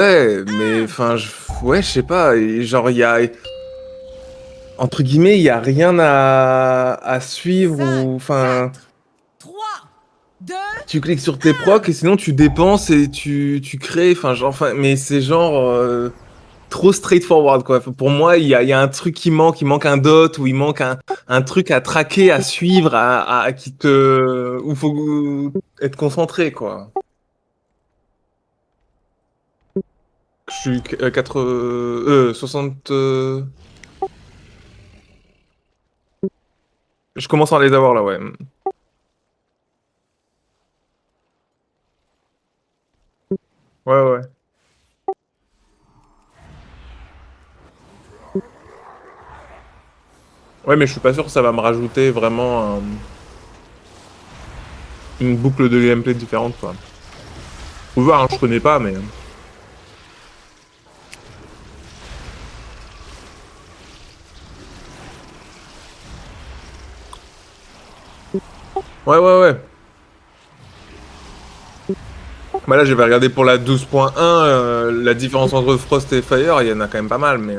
Ouais, mais enfin, ouais, je sais pas. Et genre, il y a entre guillemets, il y a rien à suivre ou 5, enfin, 4, 3, 2, tu cliques sur tes procs et sinon tu dépenses et tu crées. Enfin, genre, enfin, mais c'est genre trop straightforward quoi. Enfin, pour moi, il y a un truc qui manque. Il manque un dot ou il manque un truc à traquer, à suivre, qui te où faut être concentré quoi. Je suis 60. Je commence à les avoir là, ouais. Ouais, ouais. Ouais, mais je suis pas sûr que ça va me rajouter vraiment une boucle de gameplay différente, quoi. Faut voir, hein, je connais pas, mais. Ouais, ouais, ouais. Bah là, j'avais regardé pour la 12.1, la différence entre Frost et Fire, il y en a quand même pas mal, mais.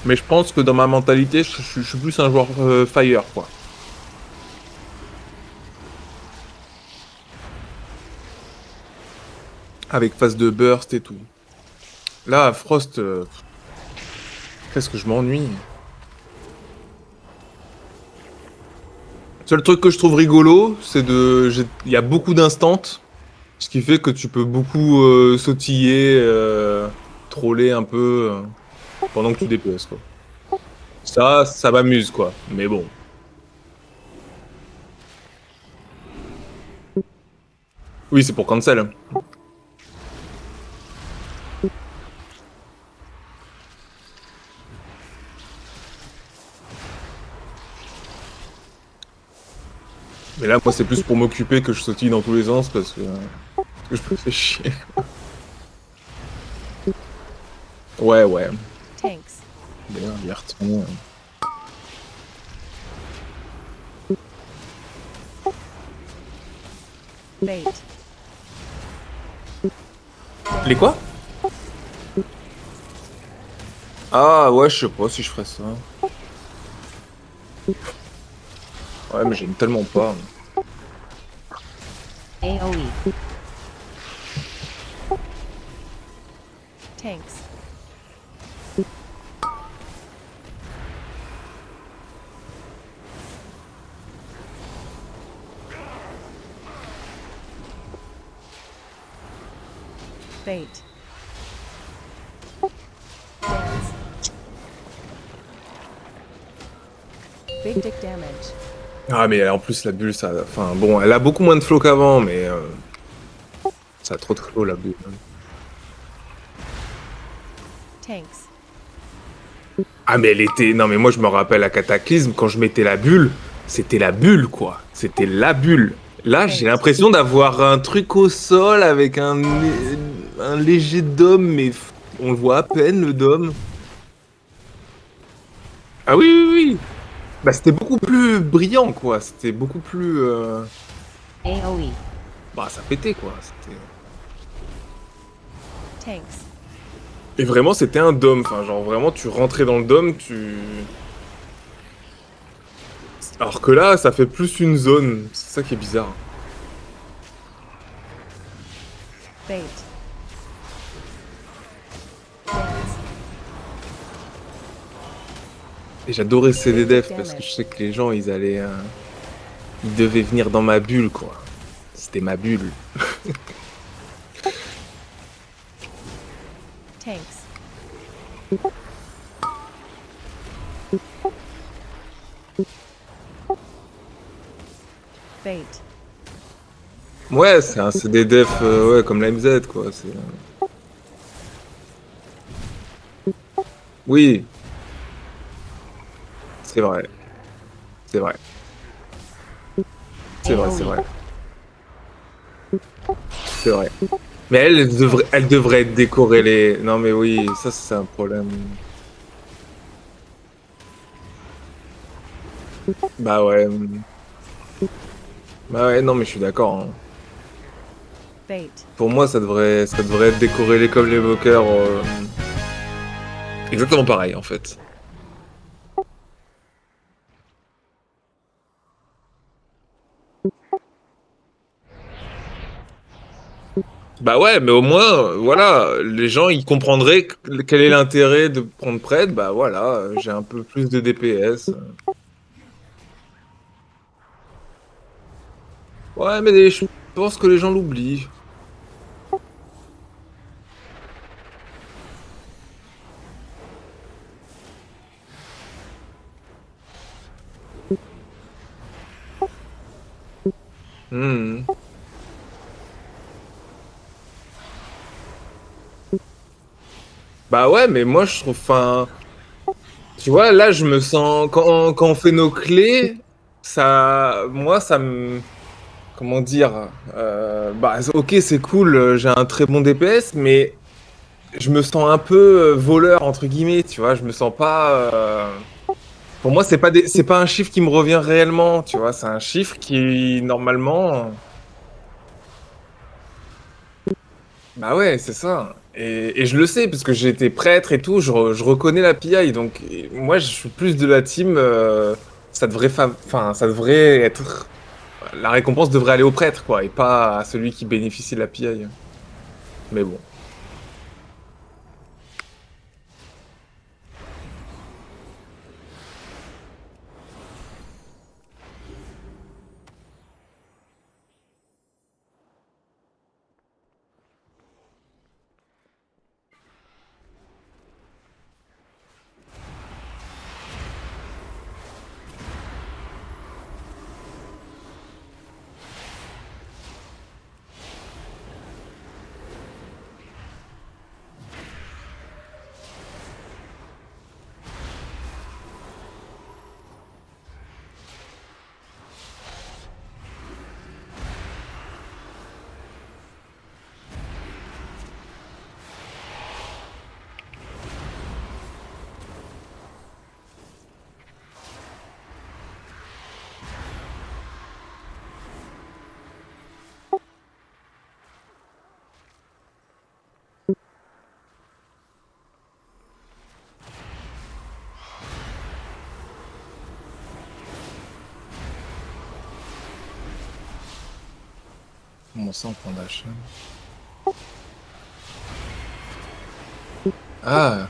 Mais je pense que dans ma mentalité, je suis plus un joueur Fire, quoi. Avec phase de burst et tout. Là, Frost, qu'est-ce que je m'ennuie. Seul truc que je trouve rigolo, c'est il y a beaucoup d'instants, ce qui fait que tu peux beaucoup sautiller, troller un peu pendant que tu déposes, quoi. Ça m'amuse, quoi. Mais bon. Oui, c'est pour cancel, hein. Mais là, moi, c'est plus pour m'occuper que je sautille dans tous les sens parce que je me fais chier. Ouais, ouais. tanks, D'ailleurs, il y a retourné. bait, Les quoi? Ah, ouais, je sais pas si je ferais ça. Ouais, mais j'aime tellement pas. AoE, tanks, bait, dance, big dick damage, Ah, mais en plus, la bulle, ça. Enfin, bon, elle a beaucoup moins de flow qu'avant, mais ça a trop de flow, la bulle. tanks, Ah, mais elle était. Non, mais moi, je me rappelle à Cataclysme, quand je mettais la bulle, c'était la bulle, quoi. C'était la bulle. Là, j'ai bait, l'impression d'avoir un truc au sol avec un léger dôme, mais on le voit à peine, le dôme. Ah oui, oui, oui. Bah, c'était beaucoup plus brillant, quoi. C'était beaucoup plus. AoE, Bah, ça pétait, quoi. tanks, Et vraiment, c'était un dôme. Enfin, genre, vraiment, tu rentrais dans le dôme, tu. Alors que là, ça fait plus une zone. C'est ça qui est bizarre. bait, dance, Et j'adorais big dick CDDF parce que je damage, sais que les gens, ils devaient venir dans ma bulle, quoi. C'était ma bulle. tanks, bait, Ouais, c'est un CDDF, ouais, comme la MZ, quoi. Oui, c'est vrai. C'est vrai. C'est vrai, c'est AoE, vrai. C'est vrai. Mais elle devrait être décorrélée. Non, mais oui, ça, c'est un problème. Bah ouais. Bah ouais, non, mais je suis d'accord, hein. Bait. Pour moi, ça devrait être décorrélé comme l'évoqueur. Exactement pareil, en fait. Bah ouais, mais au moins, voilà, les gens, ils comprendraient quel est l'intérêt de prendre prêtre. Bah voilà, j'ai un peu plus de DPS. Ouais, mais je pense que les gens l'oublient. Hmm. Bah ouais, mais moi, je trouve, enfin, tu vois, là, je me sens, quand on fait nos clés, moi, ça me, comment dire, bah, ok, c'est cool, j'ai un très bon DPS, mais je me sens un peu voleur, entre guillemets, tu vois, je me sens pas, pour moi, c'est pas un chiffre qui me revient réellement, tu vois, c'est un chiffre qui, normalement, bah ouais, c'est ça. Et je le sais, parce que j'ai été prêtre et tout, je reconnais la PI, donc moi, je suis plus de la team, enfin, ça devrait être, la récompense devrait aller au prêtre, quoi, et pas à celui qui bénéficie de la PI. Mais bon. Comment ça, on prend d'achat? Ah,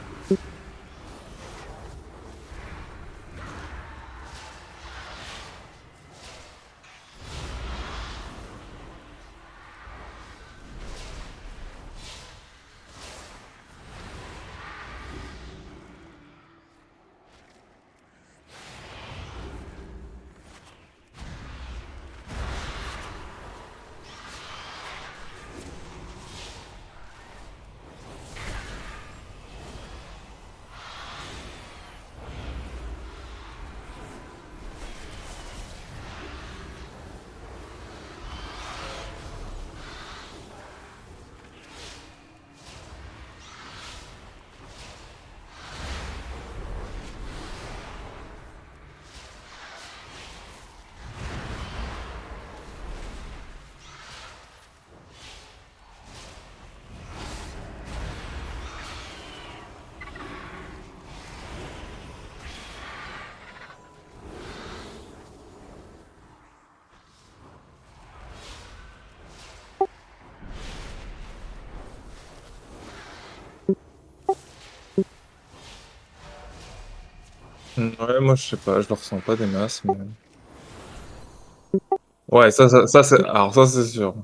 ouais, moi, je sais pas, je le ressens pas des masses, mais... Ouais, alors ça, c'est sûr.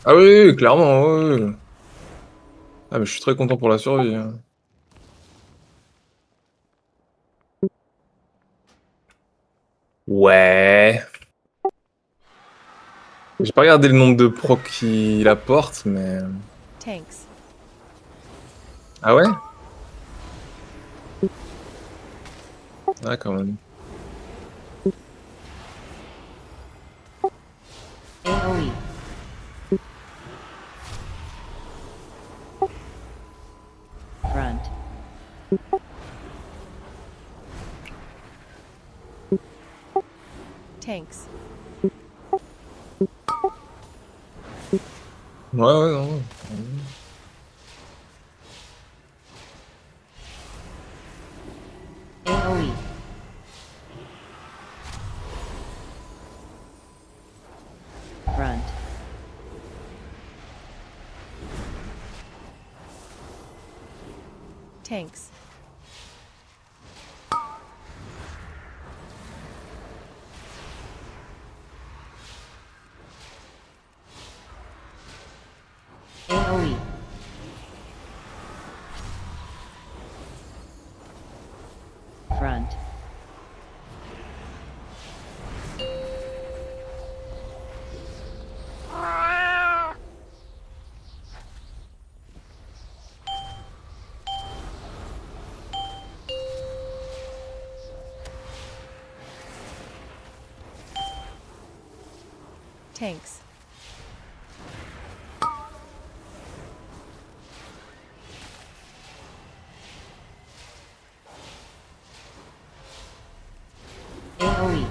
Ah oui, oui, oui, clairement, oui, oui. Ah, mais je suis très content pour la survie, hein. Ouais. J'ai pas regardé le nombre de procs qu'il apporte, mais... Tanks. Ah ouais? Ah, quand même. AoE. Grunt. Tanks. Ouais, ouais, non. AoE. Front. Tanks. AoE. Front. Tanks. AoE.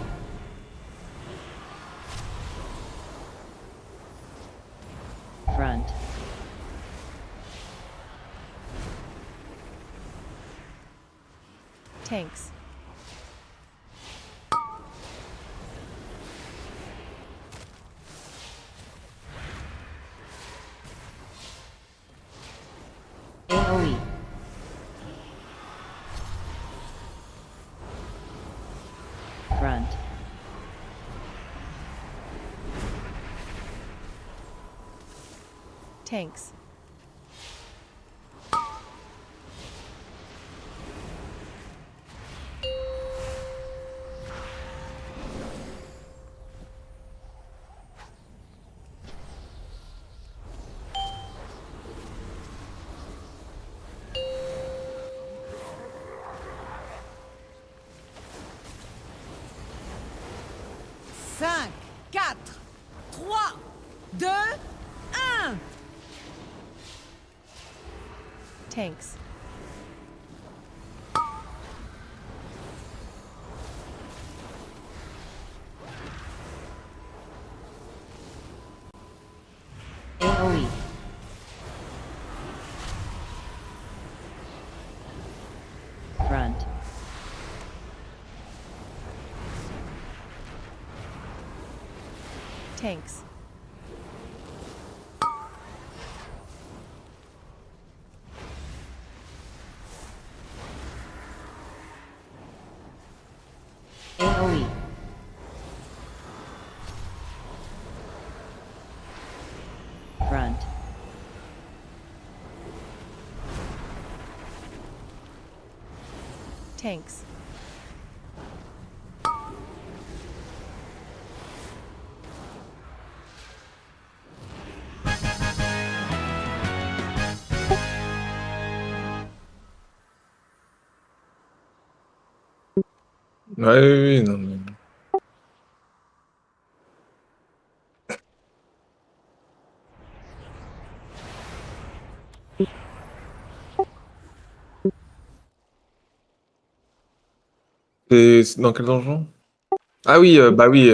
Front. Tanks. AoE. Front. Tanks. Cinq, 4, 3, 2, 1. Tanks. AoE. Front. Tanks. AoE. Front. Tanks. Ouais, oui, oui, non, mais... C'est dans quel donjon? Ah oui, bah oui,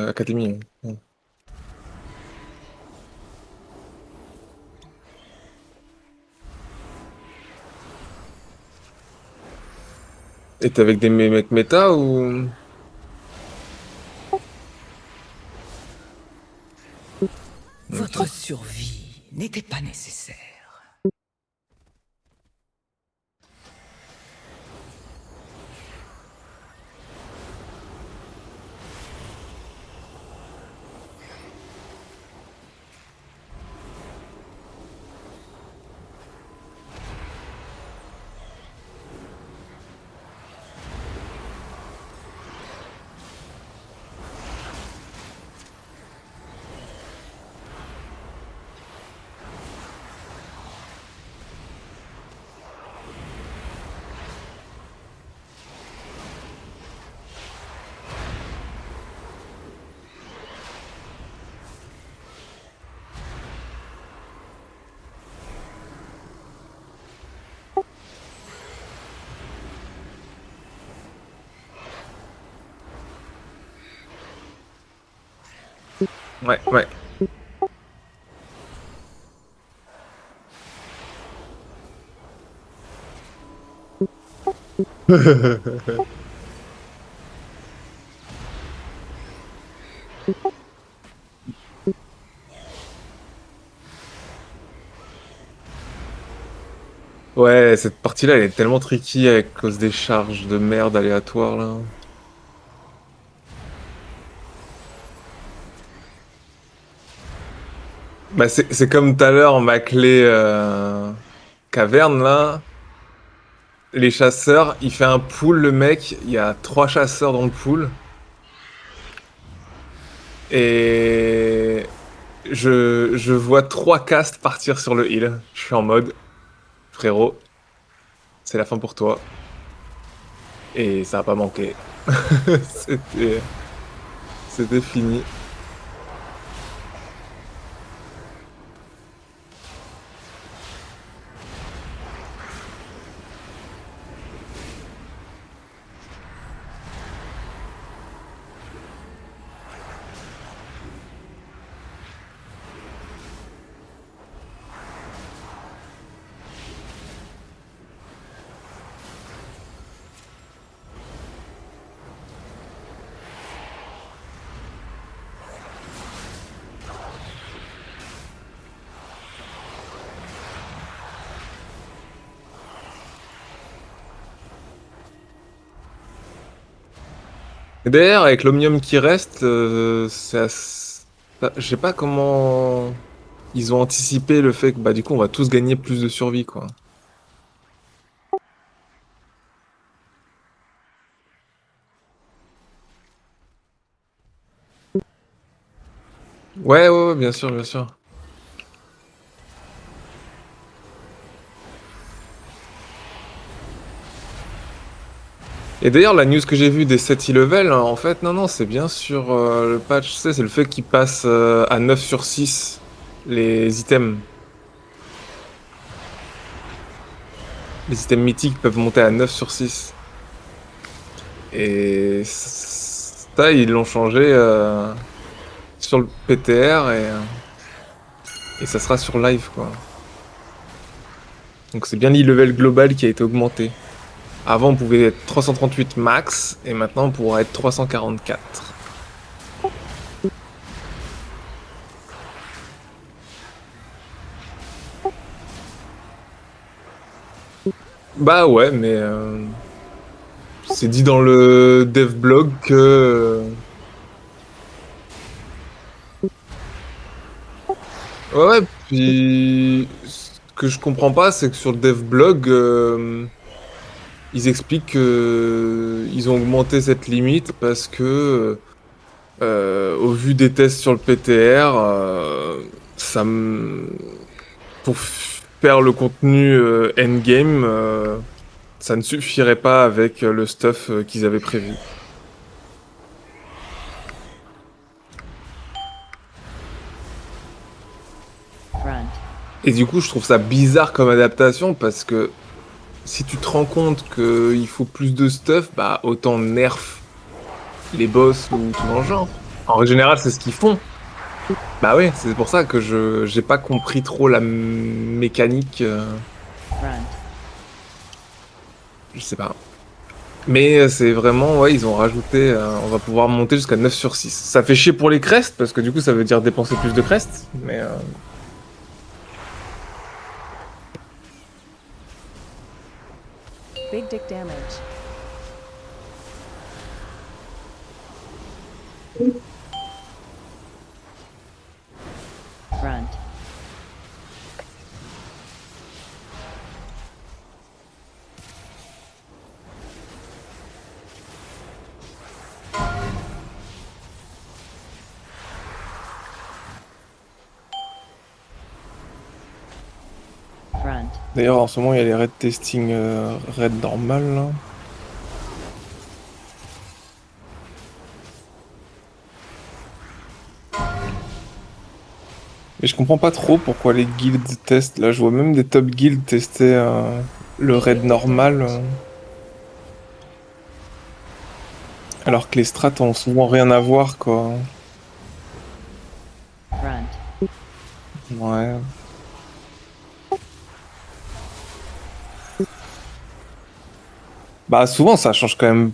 Académie. Ouais. Et t'es avec des mecs méta ou... Votre survie n'était pas nécessaire. Ouais, ouais. Ouais, cette partie-là, elle est tellement tricky à cause des charges de merde aléatoires, là. Bah, c'est comme tout à l'heure, ma clé caverne, là. Les chasseurs, il fait un pool, le mec. Il y a 3 chasseurs dans le pool. Et je vois 3 castes partir sur le heal. Je suis en mode, frérot, c'est la fin pour toi. Et ça a pas manqué. C'était c'était fini. Et d'ailleurs, avec l'omnium qui reste, je sais pas comment ils ont anticipé le fait que bah du coup on va tous gagner plus de survie quoi. Ouais, ouais, ouais, bien sûr, bien sûr. Et d'ailleurs, la news que j'ai vue des 7 e-level, en fait, non, non, c'est bien sur le patch, tu sais, c'est le fait qu'ils passent à 9 sur 6 les items. Les items mythiques peuvent monter à 9 sur 6. Et ça, ils l'ont changé sur le PTR et ça sera sur live, quoi. Donc c'est bien l'e-level global qui a été augmenté. Avant, on pouvait être 338 max, et maintenant, on pourra être 344. Bah ouais, mais c'est dit dans le devblog que... Ouais, ouais, puis ce que je comprends pas, c'est que sur le devblog, ils expliquent que ils ont augmenté cette limite parce que, au vu des tests sur le PTR, ça me... pour faire le contenu endgame, ça ne suffirait pas avec le stuff qu'ils avaient prévu. Front. Et du coup, je trouve ça bizarre comme adaptation parce que si tu te rends compte qu'il faut plus de stuff, bah autant nerf les boss ou tout dans le genre. En règle générale, c'est ce qu'ils font. Bah ouais, c'est pour ça que je j'ai pas compris trop la mécanique. Front. Je sais pas. Mais c'est vraiment, ouais, ils ont rajouté, on va pouvoir monter jusqu'à 9 sur 6. Ça fait chier pour les crestes, parce que du coup ça veut dire dépenser plus de crestes, mais... Big dick damage. Front. Front. D'ailleurs, en ce moment, il y a les raid testing raid normal, là. Mais je comprends pas trop pourquoi les guildes testent. Là, je vois même des top guilds tester le raid normal. Alors que les strats ont souvent rien à voir, quoi. Front. Ouais. Bah souvent ça change quand même.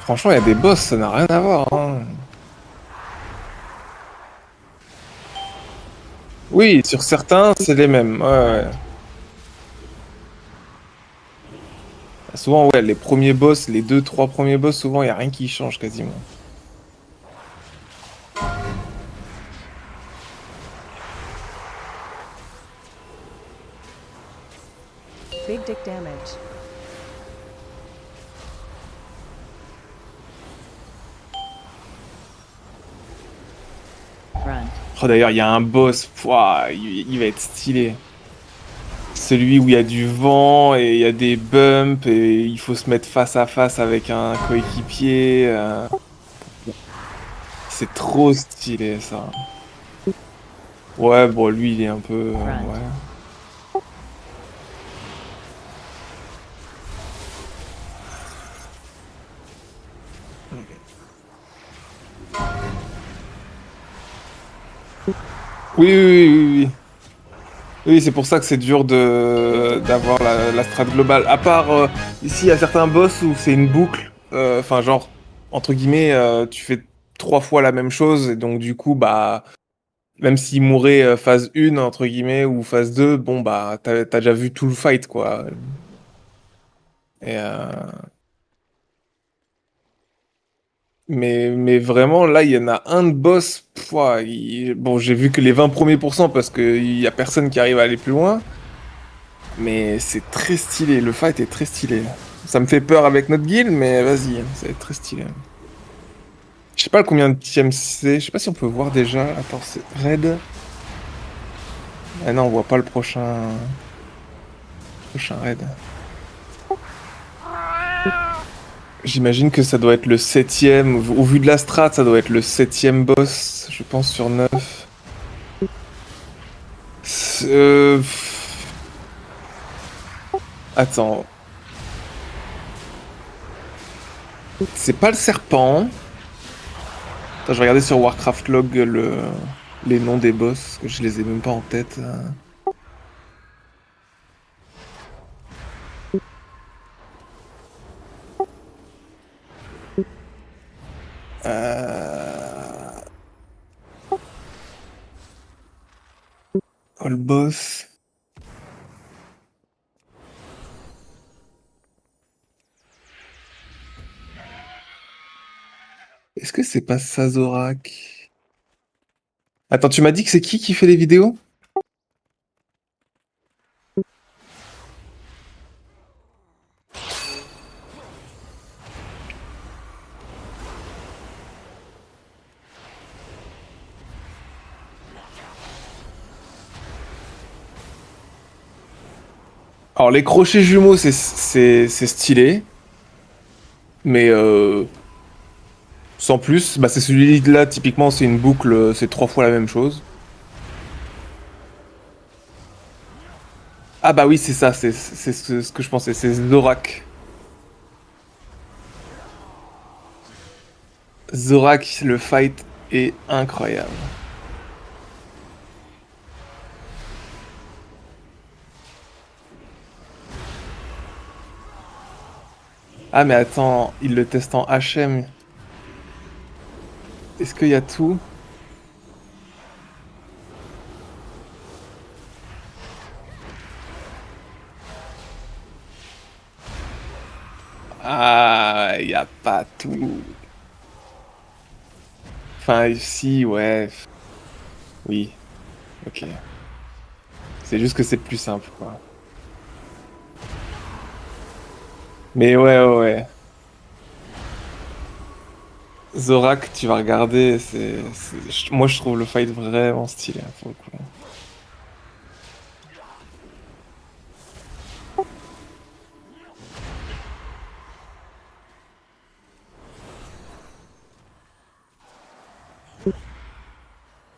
Franchement, il y a des boss, ça n'a rien à voir, hein. Oui, sur certains, c'est les mêmes. Ouais, ouais. Souvent, ouais, les premiers boss, les deux, trois premiers boss, souvent, il n'y a rien qui change quasiment. Big dick damage. Front. Oh, d'ailleurs, il y a un boss, pouah, il va être stylé. Celui où il y a du vent et il y a des bumps et il faut se mettre face à face avec un coéquipier. C'est trop stylé ça. Ouais, bon, lui, il est un peu. Ouais. Oui, oui, oui, oui, oui. Oui, c'est pour ça que c'est dur de d'avoir la strat globale. À part ici, il y a certains boss où c'est une boucle. Enfin, genre, entre guillemets, tu fais trois fois la même chose. Et donc, du coup, bah, même s'il mourait phase 1, entre guillemets, ou phase 2, bon, bah, t'as déjà vu tout le fight, quoi. Et, mais vraiment, là, il y en a un de boss. Pouah, bon, j'ai vu que les 20 premiers pourcents parce qu'il y a personne qui arrive à aller plus loin. Mais c'est très stylé, le fight est très stylé. Ça me fait peur avec notre guild, mais vas-y, ça va être très stylé. Je sais pas combien de TM c'est, je sais pas si on peut voir déjà. Attends, c'est raid. Ah non, on voit pas le prochain raid. J'imagine que ça doit être le septième. Au vu de la strat, ça doit être le septième boss, je pense, sur 9. Euh... Attends. C'est pas le serpent. Attends, je vais regarder sur Warcraft Log les noms des boss, parce que je les ai même pas en tête. Euh... All boss. Est-ce que c'est pas Sazorak? Attends, tu m'as dit que c'est qui fait les vidéos? Alors, les crochets jumeaux, c'est stylé. Mais sans plus, bah, c'est celui-là, typiquement, c'est une boucle, c'est trois fois la même chose. Ah bah oui, c'est ça, c'est ce que je pensais, c'est Zorak. Zorak, le fight est incroyable. Ah mais attends, il le teste en HM. Est-ce qu'il y a tout? Ah, il n'y a pas tout. Enfin, si, ouais. Oui, ok. C'est juste que c'est plus simple, quoi. Mais ouais, ouais, ouais. Zorak, tu vas regarder, moi je trouve le fight vraiment stylé, hein, pour le coup.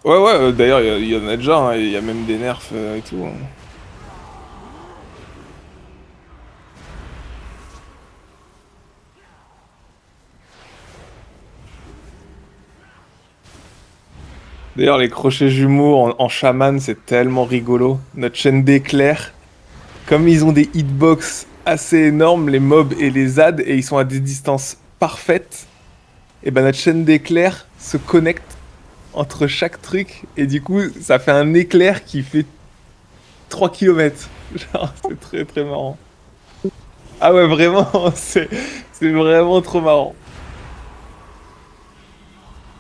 Ouais, ouais, d'ailleurs, il y en a déjà, hein, il y a même des nerfs et tout, hein. D'ailleurs, les crochets jumeaux en chaman, c'est tellement rigolo. Notre chaîne d'éclairs, comme ils ont des hitbox assez énormes, les mobs et les ZAD, et ils sont à des distances parfaites, et ben notre chaîne d'éclairs se connecte entre chaque truc, et du coup, ça fait un éclair qui fait 3 km. Genre, c'est très très marrant. Ah ouais, vraiment, c'est vraiment trop marrant.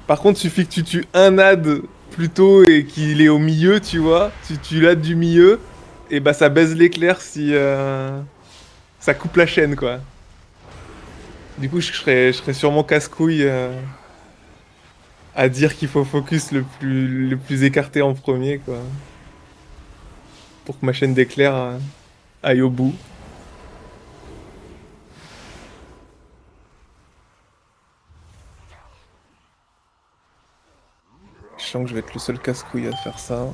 Par contre, suffit que tu tues un ad plutôt et qu'il est au milieu, tu vois. Tu tues l'ad du milieu, et bah ça baise l'éclair si ça coupe la chaîne, quoi. Du coup, je serais sûrement casse-couille à dire qu'il faut focus le plus écarté en premier, quoi. Pour que ma chaîne d'éclair aille au bout. Je sens que je vais être le seul casse-couille à faire ça.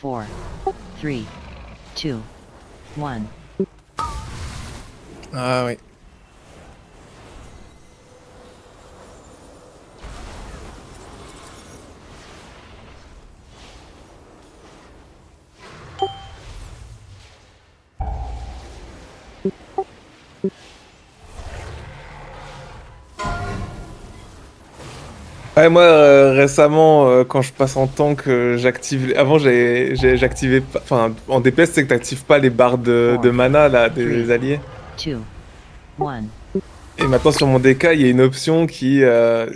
Four, three, two, one. Ah oui. Ouais, moi récemment, quand je passe en tank, j'active. Avant, j'activais pas. Enfin, en DPS, c'est que t'actives pas les barres de mana là des alliés. Two, one. Et maintenant sur mon DK, il y a une option qui,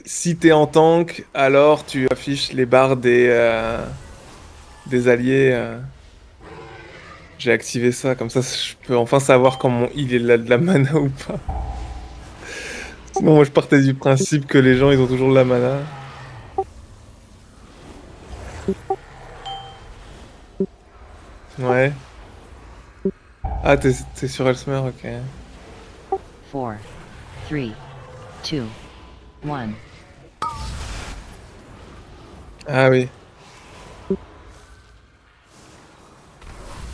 si t'es en tank, alors tu affiches les barres des alliés. J'ai activé ça, comme ça je peux enfin savoir quand mon heal est de la mana ou pas. Sinon, moi je partais du principe que les gens ils ont toujours de la mana. Ouais. Ah, t'es sur Elsmer, ok. Four, three, two, one. Ah oui.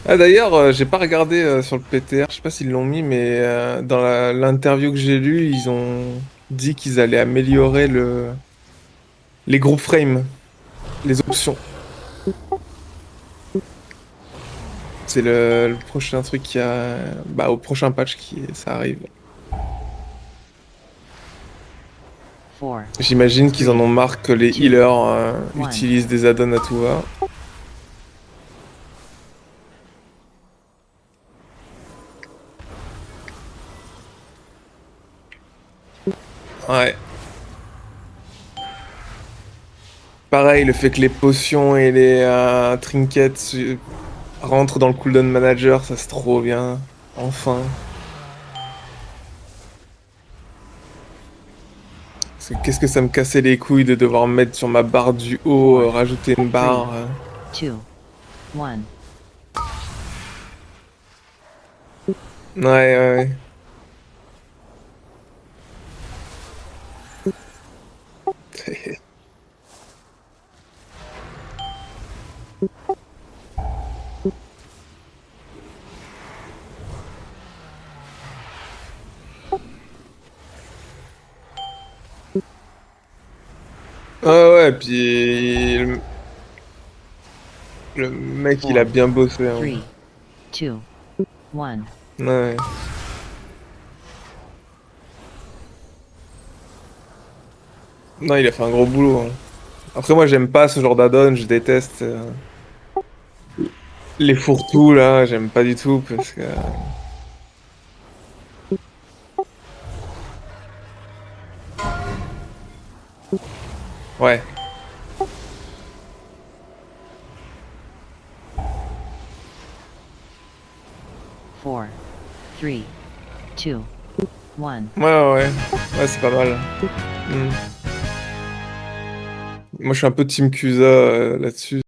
Ah d'ailleurs, j'ai pas regardé sur le PTR, je sais pas s'ils l'ont mis, mais dans l'interview que j'ai lue, ils ont dit qu'ils allaient améliorer les group frames, les options. C'est le prochain truc qui a... Bah au prochain patch ça arrive. Four, J'imagine qu'ils en ont marre que les healers Ouais. utilisent des add-ons à tout va. Ouais. Pareil, le fait que les potions et les trinkets rentrent dans le cooldown manager, ça c'est trop bien. Enfin. Parce que qu'est-ce que ça me cassait les couilles de devoir mettre sur ma barre du haut, rajouter une barre. two, one. Ouais, ouais, ouais. Ouais, ouais, puis le mec il a bien bossé. Hein. Three, two, one. Ouais. Non, il a fait un gros boulot. Hein. Après, moi j'aime pas ce genre d'add-on, je déteste les fourre-tout là, j'aime pas du tout parce que. Ouais. Four, three, two, one. Ouais, ouais, ouais. Ouais, c'est pas mal. Hmm. Moi je suis un peu Team Kusa là-dessus.